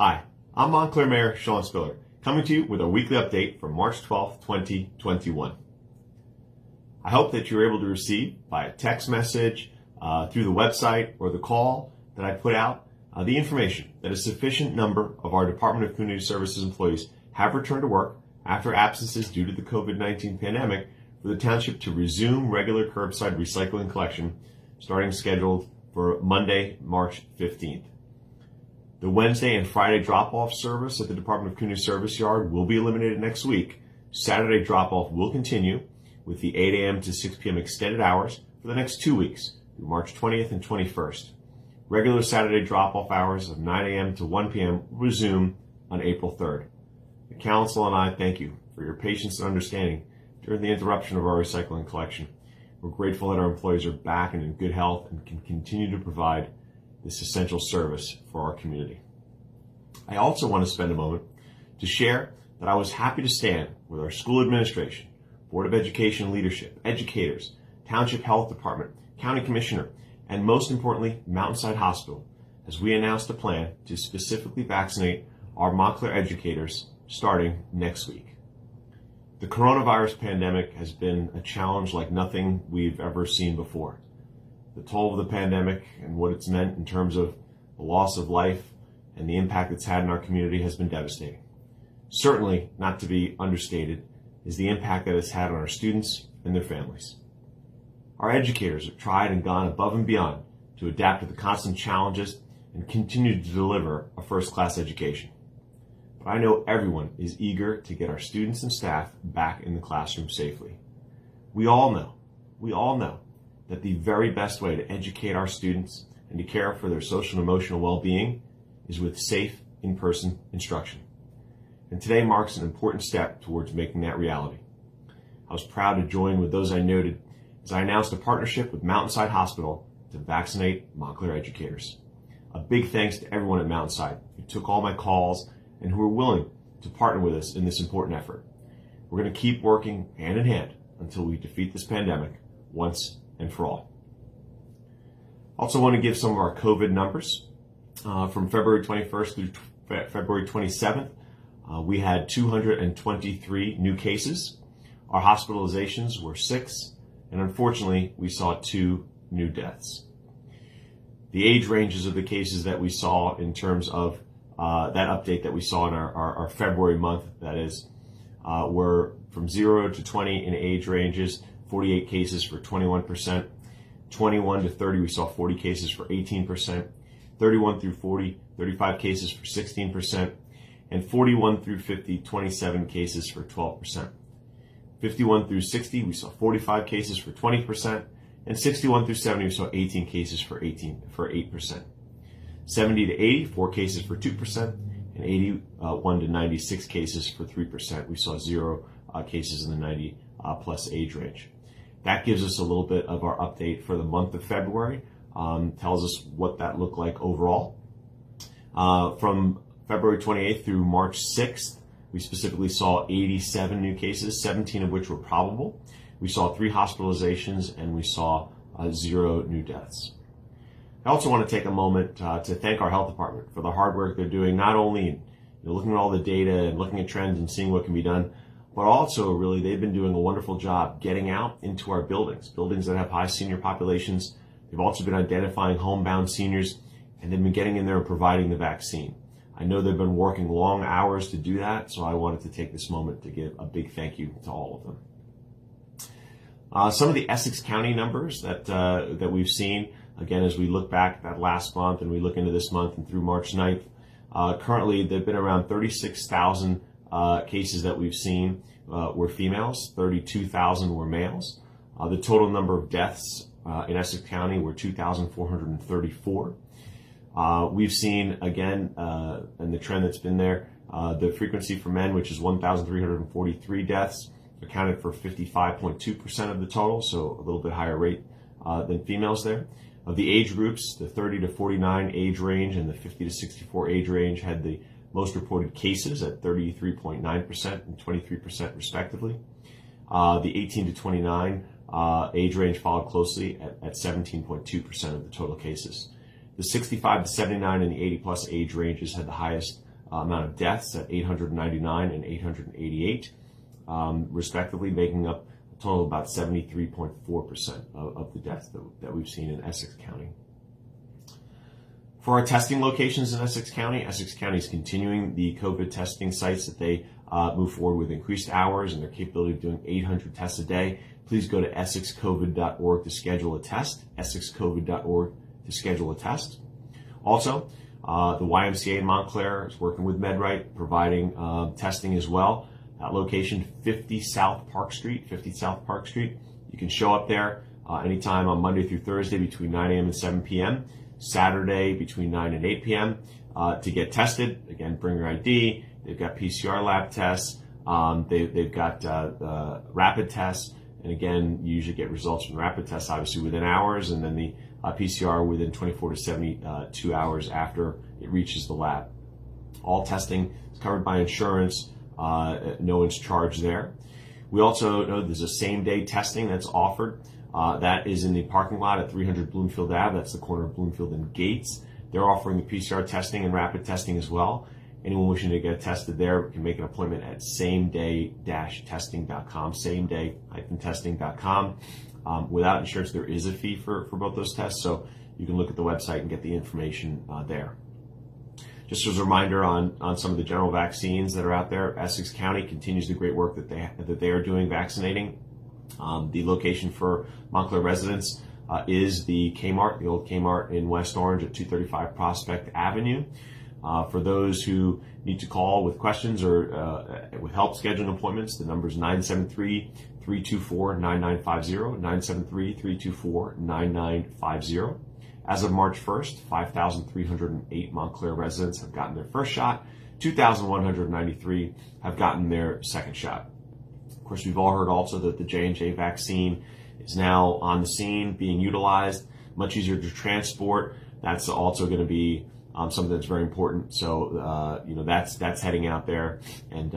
Hi, I'm Montclair Mayor Sean Spiller, coming to you with a weekly update for March 12th, 2021. I hope that you're able to receive via text message, through the website, or the call that I put out, the information that a sufficient number of our Department of Community Services employees have returned to work after absences due to the COVID-19 pandemic for the Township to resume regular curbside recycling collection, starting scheduled for Monday, March 15th. The Wednesday and Friday drop-off service at the Department of Community Service Yard will be eliminated next week. Saturday drop-off will continue with the 8 a.m. to 6 p.m. extended hours for the next 2 weeks, through March 20th and 21st. Regular Saturday drop-off hours of 9 a.m. to 1 p.m. will resume on April 3rd. The Council and I thank you for your patience and understanding during the interruption of our recycling collection. We're grateful that our employees are back and in good health and can continue to provide this essential service for our community. I also want to spend a moment to share that I was happy to stand with our school administration, Board of Education leadership, educators, Township Health Department, County Commissioner, and most importantly, Mountainside Hospital, as we announced a plan to specifically vaccinate our Montclair educators starting next week. The coronavirus pandemic has been a challenge like nothing we've ever seen before. The toll of the pandemic and what it's meant in terms of the loss of life and the impact it's had in our community has been devastating. Certainly, not to be understated, is the impact that it's had on our students and their families. Our educators have tried and gone above and beyond to adapt to the constant challenges and continue to deliver a first-class education. But I know everyone is eager to get our students and staff back in the classroom safely. We all know that the very best way to educate our students and to care for their social and emotional well-being is with safe in-person instruction. And today marks an important step towards making that reality. I was proud to join with those I noted as I announced a partnership with Mountainside Hospital to vaccinate Montclair educators. A big thanks to everyone at Mountainside who took all my calls and who were willing to partner with us in this important effort. We're going to keep working hand in hand until we defeat this pandemic once and for all. Also want to give some of our COVID numbers. From February 21st through February 27th, we had 223 new cases. Our hospitalizations were 6, and unfortunately, we saw 2 new deaths. The age ranges of the cases that we saw in terms of that update that we saw in our February month, that is, were from 0 to 20 in age ranges, 48 cases for 21%, 21 to 30, we saw 40 cases for 18%, 31 through 40, 35 cases for 16%, and 41 through 50, 27 cases for 12%. 51 through 60, we saw 45 cases for 20%, and 61 through 70, we saw 18 cases for 8%. 70 to 80, 4 cases for 2%, and 81 to 96 cases for 3%. We saw 0 cases in the 90 plus age range. That gives us a little bit of our update for the month of February. Tells us what that looked like overall. From February 28th through March 6th, we specifically saw 87 new cases, 17 of which were probable. We saw 3 hospitalizations, and we saw 0 new deaths. I also want to take a moment to thank our health department for the hard work they're doing, not only in looking at all the data and looking at trends and seeing what can be done, but also really they've been doing a wonderful job getting out into our buildings that have high senior populations. They've also been identifying homebound seniors, and they've been getting in there and providing the vaccine. I know they've been working long hours to do that, so I wanted to take this moment to give a big thank you to all of them. Some of the Essex County numbers that we've seen, again, as we look back at that last month and we look into this month and through March 9th, currently there have been around 36,000 cases that we've seen were females, 32,000 were males. The total number of deaths in Essex County were 2,434. We've seen, again, and the trend that's been there, the frequency for men, which is 1,343 deaths, accounted for 55.2% of the total, so a little bit higher rate than females there. Of the age groups, the 30 to 49 age range and the 50 to 64 age range had the most reported cases at 33.9% and 23% respectively. The 18 to 29 age range followed closely at 17.2% of the total cases. The 65 to 79 and the 80 plus age ranges had the highest amount of deaths at 899 and 888, respectively, making up a total of about 73.4% of the deaths that we've seen in Essex County. For our testing locations in Essex County is continuing the COVID testing sites that they move forward with increased hours and their capability of doing 800 tests a day. Please go to essexcovid.org to schedule a test, essexcovid.org to schedule a test. Also, the YMCA in Montclair is working with MedRite, providing testing as well. That location, 50 South Park Street. You can show up there anytime on Monday through Thursday between 9 a.m. and 7 p.m., Saturday between 9 and 8 p.m. To get tested. Again, bring your ID. They've got PCR lab tests. They've got rapid tests. And again, you usually get results from rapid tests, obviously within hours, and then the PCR within 24 to 72 hours after it reaches the lab. All testing is covered by insurance. No one's charged there. We also know there's a same-day testing that's offered. That is in the parking lot at 300 Bloomfield Ave. That's the corner of Bloomfield and Gates. They're offering the PCR testing and rapid testing as well. Anyone wishing to get tested there can make an appointment at sameday-testing.com, sameday-testing.com. Without insurance, there is a fee for both those tests, so you can look at the website and get the information there. Just as a reminder on some of the general vaccines that are out there, Essex County continues the great work that they are doing vaccinating. The location for Montclair residents is the Kmart, the old Kmart in West Orange at 235 Prospect Avenue. For those who need to call with questions or with help scheduling appointments, the number is 973-324-9950, 973-324-9950. As of March 1st, 5,308 Montclair residents have gotten their first shot, 2,193 have gotten their second shot. Of course, we've all heard also that the J&J vaccine is now on the scene, being utilized, much easier to transport. That's also going to be something that's very important. So, that's heading out there. And,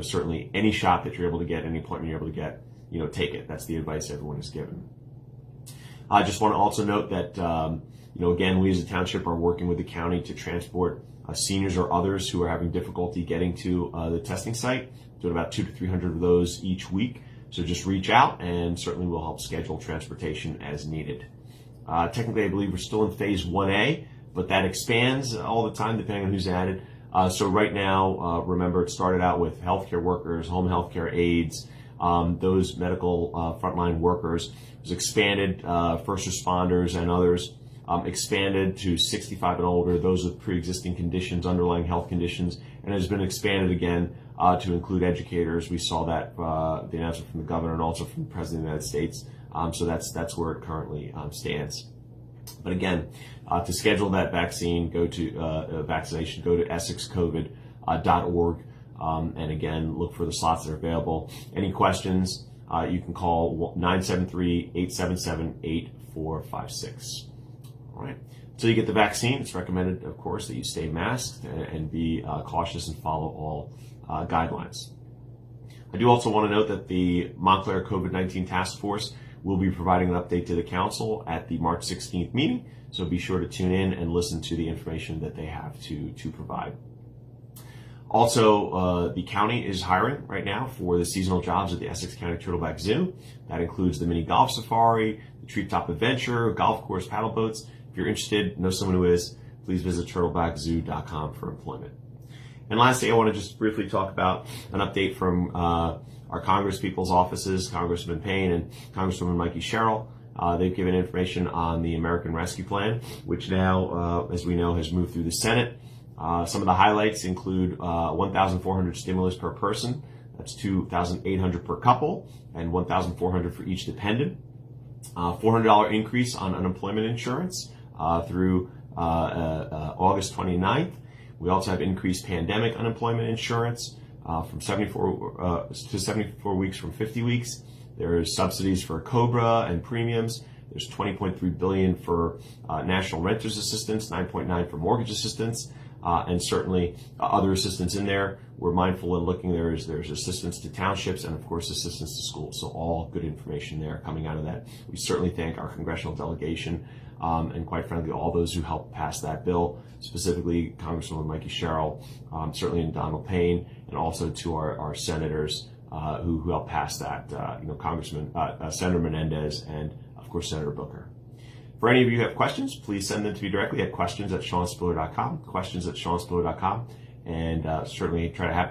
certainly any shot that you're able to get, any appointment you're able to get, take it. That's the advice everyone is given. I just want to also note that, again, we as a township are working with the county to transport seniors or others who are having difficulty getting to the testing site. Doing about 200 to 300 of those each week. So just reach out and certainly we'll help schedule transportation as needed. Technically, I believe we're still in phase 1A, but that expands all the time depending on who's added. So right now, remember, it started out with healthcare workers, home healthcare aides, those medical frontline workers. It was expanded, first responders and others, expanded to 65 and older, those with pre-existing conditions, underlying health conditions, and has been expanded again to include educators. We saw that the announcement from the governor and also from the President of the United States. So that's where it currently stands. But again, to schedule that vaccine, vaccination, go to essexcovid.org. And again, look for the slots that are available. Any questions, you can call 973-877-8456. All right. Until you get the vaccine, it's recommended, of course, that you stay masked and be cautious and follow all guidelines. I do also want to note that the Montclair COVID-19 Task Force will be providing an update to the council at the March 16th meeting, so be sure to tune in and listen to the information that they have to provide. Also, the county is hiring right now for the seasonal jobs at the Essex County Turtleback Zoo. That includes the mini golf safari, the treetop adventure, golf course, paddle boats. If you're interested, know someone who is, please visit turtlebackzoo.com for employment. And lastly, I want to just briefly talk about an update from our Congress people's offices, Congressman Payne and Congresswoman Mikey Sherrill. They've given information on the American Rescue Plan, which now, as we know, has moved through the Senate. Some of the highlights include $1,400 stimulus per person. That's $2,800 per couple and $1,400 for each dependent. $400 increase on unemployment insurance through August 29th. We also have increased pandemic unemployment insurance from 74 to 74 weeks from 50 weeks. There's subsidies for COBRA and premiums. There's $20.3 billion for national renters assistance, $9.9 for mortgage assistance, and certainly other assistance in there. We're mindful in looking there's assistance to townships and of course assistance to schools. So all good information there coming out of that. We certainly thank our congressional delegation and quite frankly, all those who helped pass that bill, specifically Congresswoman Mikey Sherrill, certainly and Donald Payne, and also to our senators who helped pass that, Senator Menendez and, of course, Senator Booker. For any of you who have questions, please send them to me directly at questions@seanspiller.com, and certainly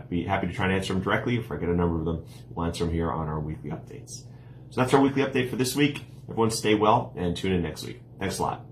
be happy to try and answer them directly. If I get a number of them, we'll answer them here on our weekly updates. So that's our weekly update for this week. Everyone stay well and tune in next week. Thanks a lot.